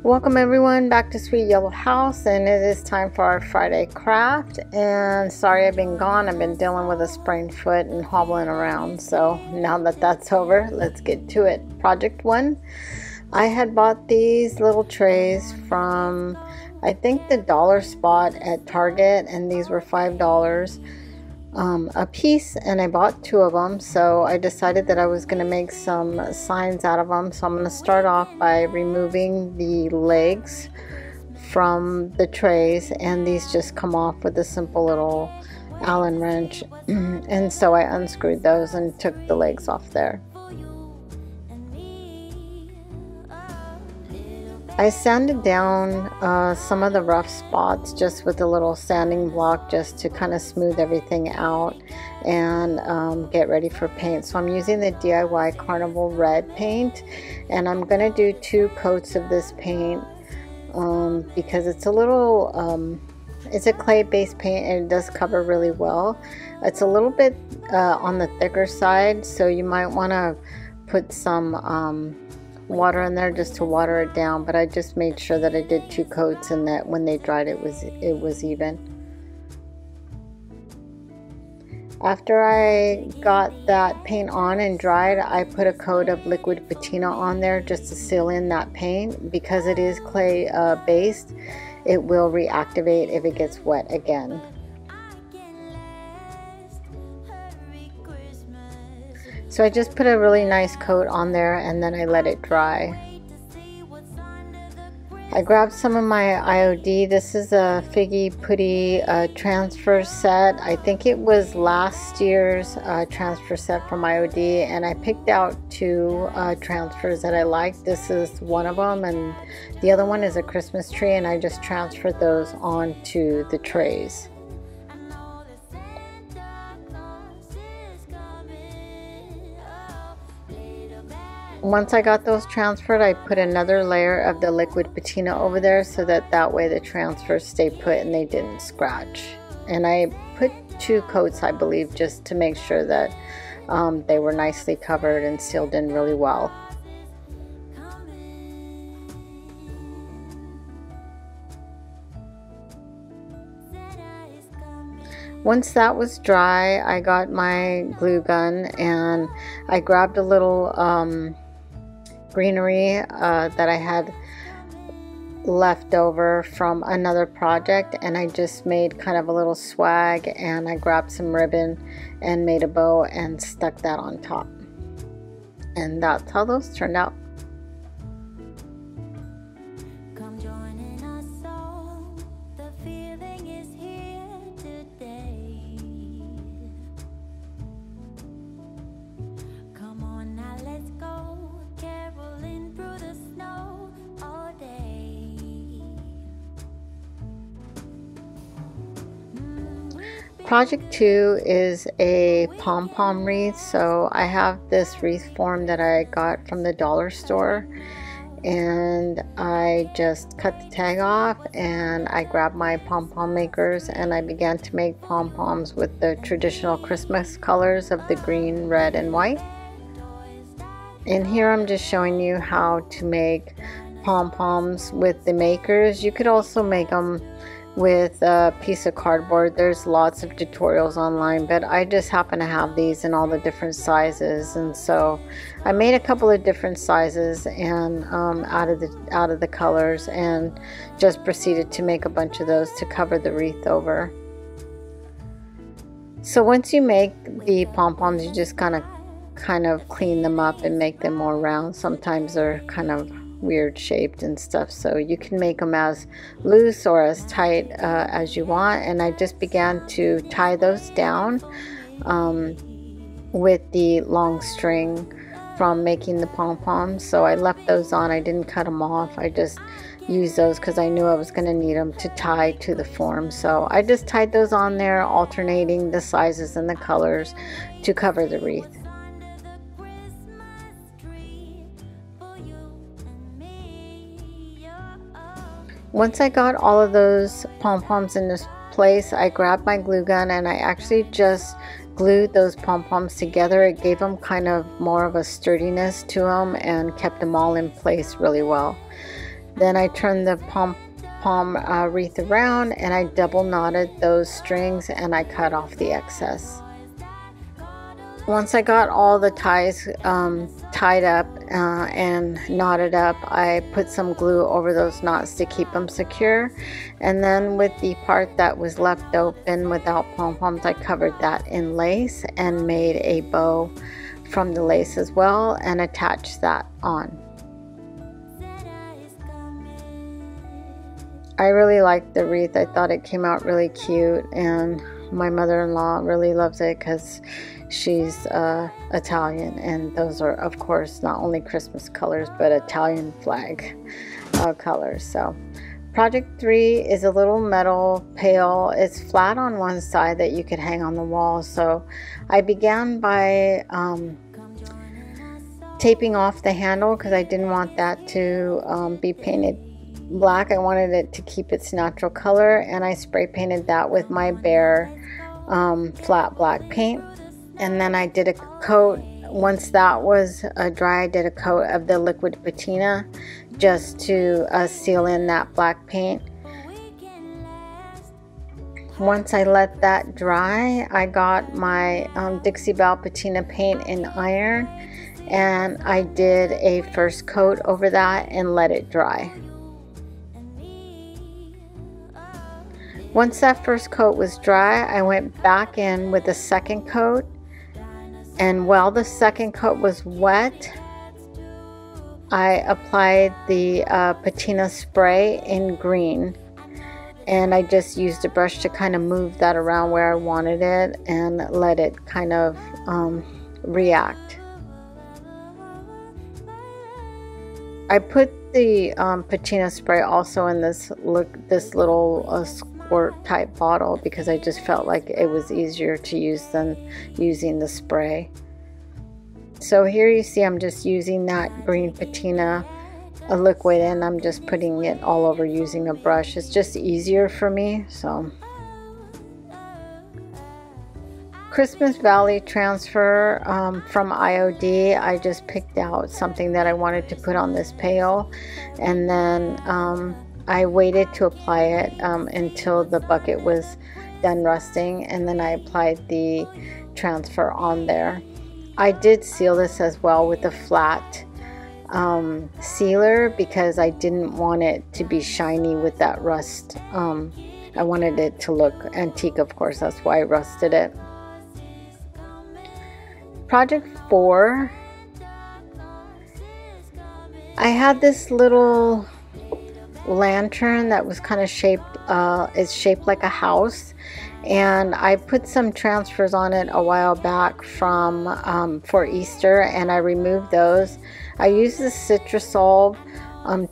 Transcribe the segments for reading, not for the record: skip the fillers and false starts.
Welcome everyone back to Sweet Yellow House, and it is time for our Friday craft. And sorry I've been gone. I've been dealing with a sprained foot and hobbling around. So now that that's over, let's get to it. Project 1. I had bought these little trays from I think the dollar spot at Target, and these were $5 a piece, and I bought 2 of them. So I decided that I was going to make some signs out of them. So I'm going to start off by removing the legs from the trays, and these just come off with a simple little Allen wrench. And so I unscrewed those and took the legs off there. I sanded down some of the rough spots just with a little sanding block, just to kind of smooth everything out and get ready for paint. So I'm using the DIY Carnival Red paint, and I'm going to do 2 coats of this paint because it's a little, it's a clay-based paint and it does cover really well. It's a little bit on the thicker side, so you might want to put some water in there just to water it down, but I just made sure that I did 2 coats and that when they dried it was even. After I got that paint on and dried, I put a coat of liquid patina on there just to seal in that paint. Because it is clay based, it will reactivate if it gets wet again. So I just put a really nice coat on there and then I let it dry. I grabbed some of my IOD. This is a Figgy Putty transfer set. I think it was last year's transfer set from IOD, and I picked out 2 transfers that I liked. This is one of them, and the other one is a Christmas tree, and I just transferred those onto the trays. Once I got those transferred, I put another layer of the liquid patina over there so that way the transfers stay put and they didn't scratch. And I put 2 coats, I believe, just to make sure that they were nicely covered and sealed in really well. Once that was dry, I got my glue gun and I grabbed a little greenery that I had left over from another project, and I just made kind of a little swag, and I grabbed some ribbon and made a bow and stuck that on top, and that's how those turned out. Project 2 is a pom-pom wreath. So I have this wreath form that I got from the dollar store, and I just cut the tag off and I grabbed my pom-pom makers and I began to make pom-poms with the traditional Christmas colors of the green, red, and white. And here I'm just showing you how to make pom-poms with the makers. You could also make them with a piece of cardboard. There's lots of tutorials online, but I just happen to have these in all the different sizes, and so I made a couple of different sizes and out of the colors, and just proceeded to make a bunch of those to cover the wreath over. So once you make the pom-poms, you just kind of clean them up and make them more round. Sometimes they're kind of weird shaped and stuff, so you can make them as loose or as tight as you want. And I just began to tie those down with the long string from making the pom-poms. So I left those on. I didn't cut them off. I just used those because I knew I was going to need them to tie to the form. So I just tied those on there, alternating the sizes and the colors to cover the wreath. Once I got all of those pom-poms in this place, I grabbed my glue gun and I actually just glued those pom-poms together. It gave them kind of more of a sturdiness to them and kept them all in place really well. Then I turned the pom wreath around and I double knotted those strings and I cut off the excess. Once I got all the ties tied up and knotted up, I put some glue over those knots to keep them secure. And then with the part that was left open without pom-poms, I covered that in lace and made a bow from the lace as well and attached that on. I really liked the wreath. I thought it came out really cute, and my mother-in-law really loves it because she's Italian, and those are of course not only Christmas colors but Italian flag colors. So project 3 is a little metal pail. It's flat on one side that you could hang on the wall. So I began by taping off the handle because I didn't want that to be painted black. I wanted it to keep its natural color, and I spray painted that with my bare flat black paint. And then I did a coat. Once that was dry, I did a coat of the liquid patina just to seal in that black paint. Once I let that dry, I got my Dixie Belle patina paint in iron, and I did a first coat over that and let it dry. Once that first coat was dry, I went back in with a second coat, and while the second coat was wet, I applied the patina spray in green, and I just used a brush to kind of move that around where I wanted it and let it kind of react. I put the patina spray also in this little squirt type bottle because I just felt like it was easier to use than using the spray. So here you see I'm just using that green patina liquid, and I'm just putting it all over using a brush. It's just easier for me. So Christmas Valley transfer from IOD, I just picked out something that I wanted to put on this pail, and then I waited to apply it until the bucket was done rusting, and then I applied the transfer on there. I did seal this as well with a flat sealer because I didn't want it to be shiny with that rust. I wanted it to look antique, of course, that's why I rusted it. Project 4, I had this little lantern that was kind of shaped, it's shaped like a house, and I put some transfers on it a while back from for Easter, and I removed those. I used the Citrusol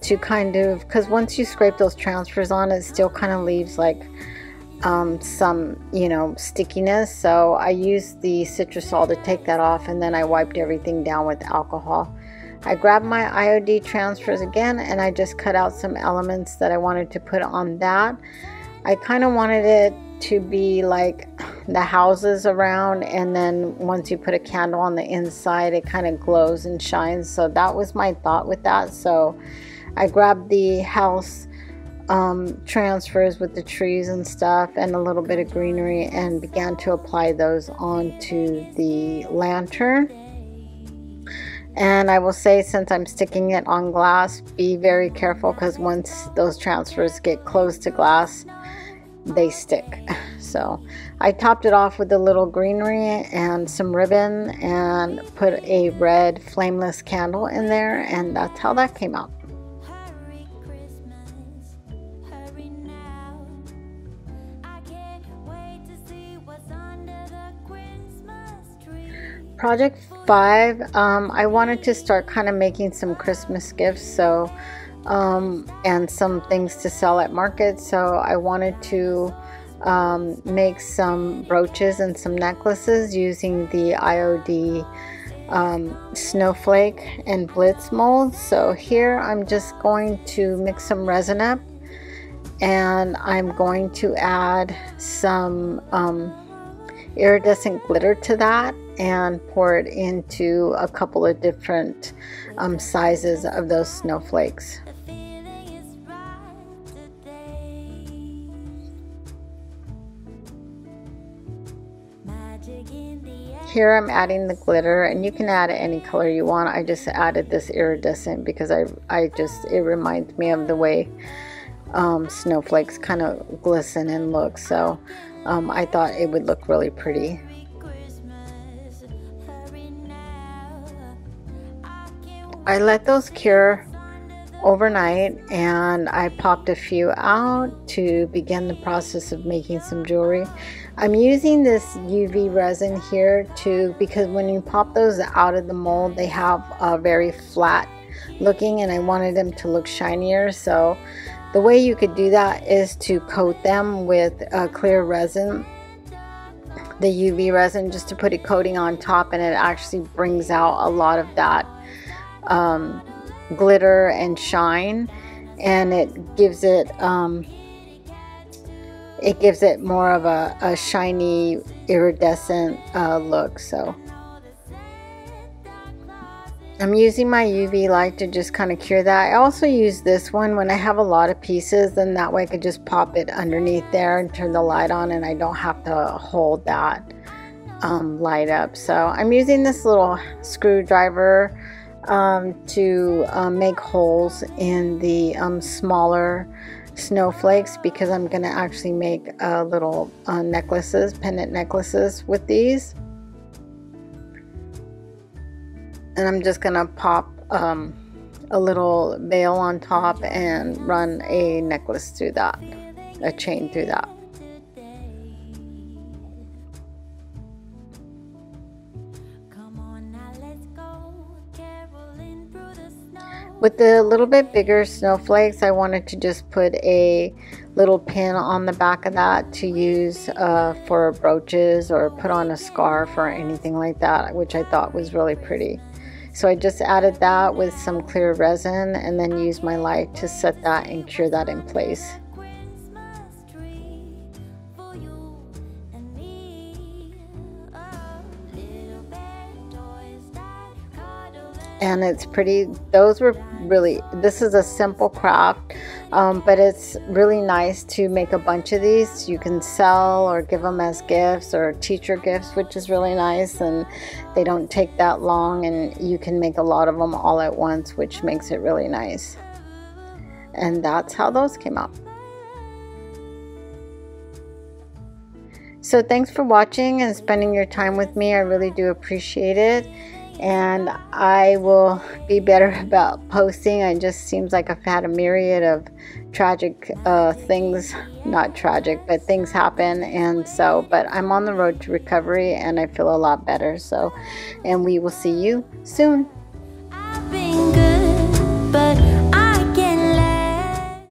to kind of, because once you scrape those transfers on, it still kind of leaves like some, you know, stickiness. So I used the Citrusol to take that off, and then I wiped everything down with alcohol. I grabbed my IOD transfers again, and I just cut out some elements that I wanted to put on that. I kind of wanted it to be like the houses around, and then once you put a candle on the inside, it kind of glows and shines. So that was my thought with that. So I grabbed the house transfers with the trees and stuff and a little bit of greenery and began to apply those onto the lantern. And I will say, since I'm sticking it on glass, be very careful, because once those transfers get close to glass, they stick. So I topped it off with a little greenery and some ribbon and put a red flameless candle in there, and that's how that came out. Project 5, I wanted to start kind of making some Christmas gifts, so and some things to sell at markets. So I wanted to make some brooches and some necklaces using the IOD snowflake and blitz molds. So here I'm just going to mix some resin up, and I'm going to add some iridescent glitter to that and pour it into a couple of different sizes of those snowflakes. here I'm adding the glitter, and you can add any color you want. I just added this iridescent because it reminds me of the way snowflakes kind of glisten and look. So I thought it would look really pretty. I let those cure overnight, and I popped a few out to begin the process of making some jewelry. I'm using this UV resin here because when you pop those out of the mold, they have a very flat looking, and I wanted them to look shinier. So the way you could do that is to coat them with clear resin, the UV resin, just to put a coating on top, and it actually brings out a lot of that glitter and shine, and it gives it more of a shiny iridescent look. So I'm using my UV light to just kind of cure that. I also use this one when I have a lot of pieces, and that way I could just pop it underneath there and turn the light on, and I don't have to hold that light up. So I'm using this little screwdriver to make holes in the smaller snowflakes, because I'm going to actually make little pendant necklaces with these. And I'm just going to pop a little veil on top and run a necklace through that, a chain through that. With the little bit bigger snowflakes, I wanted to just put a little pin on the back of that to use for brooches or put on a scarf or anything like that, which I thought was really pretty. So I just added that with some clear resin, and then used my light to set that and cure that in place. And it's pretty. Those were really, this is a simple craft, but it's really nice to make a bunch of these. You can sell or give them as gifts or teacher gifts, which is really nice, and they don't take that long, and you can make a lot of them all at once, which makes it really nice. And that's how those came out. So thanks for watching and spending your time with me. I really do appreciate it. And I will be better about posting. It just seems like I've had a myriad of tragic things, not tragic, but things happen. And so, but I'm on the road to recovery, and I feel a lot better. So, and we will see you soon.